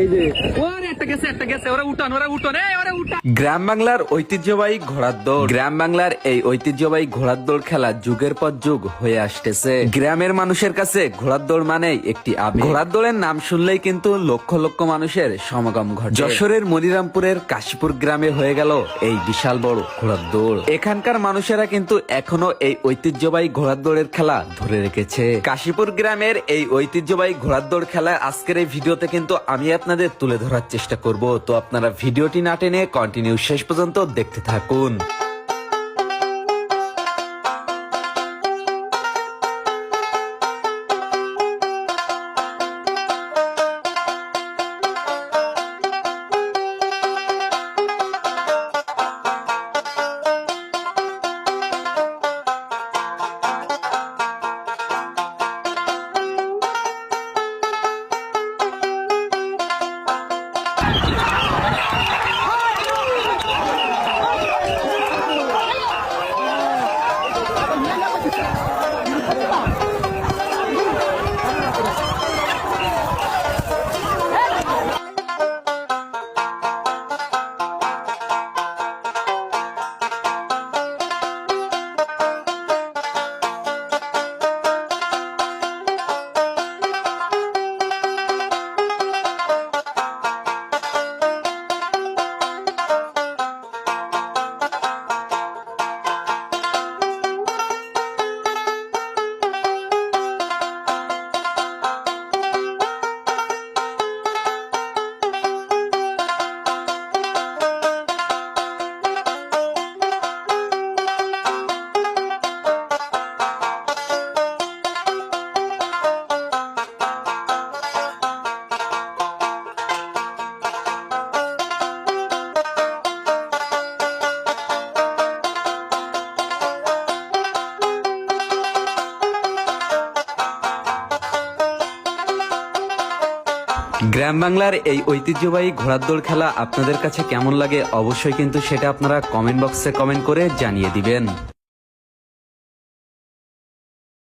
এই যে ওরে একটা গেছে ওরা উঠান ওরা উঠান। গ্রাম বাংলার ঐতিহ্যবাহী ঘোড়ার দৌড়। গ্রাম বাংলার এই ঐতিহ্যবাহী ঘোড়ার দৌড় খেলা যুগের পর যুগ হয়ে আসতেছে। গ্রামের মানুষের কাছে ঘোড়ার দৌড় মানেই একটি আবেগ। ঘোড়ার দৌড়ের নাম শুনলেই কিন্তু লক্ষ লক্ষ মানুষের সমাগম ঘটে। যশোরের মনিরামপুরের কাশীপুর গ্রামে হয়ে গেল এই বিশাল বড় ঘোড়ার দৌড়। এখানকার মানুষেরা কিন্তু এখনো এই ঐতিহ্যবাহী ঘোড়ার দৌড়ের খেলা ধরে রেখেছে। কাশীপুর গ্রামের এই ঐতিহ্যবাহী ঘোড়ার দৌড় খেলা আজকের এই ভিডিওতে কিন্তু আমি আপনাদের তুলে ধরার চেষ্টা করব। তো আপনারা ভিডিওটি না টেনে কন্টিনিউ শেষ পর্যন্ত দেখতে থাকুন। গ্রাম বাংলার এই ঐতিহ্যবাহী ঘোড়ার দৌড় খেলা আপনাদের কাছে কেমন লাগে অবশ্যই কিন্তু সেটা আপনারা কমেন্ট বক্সে কমেন্ট করে জানিয়ে দিবেন।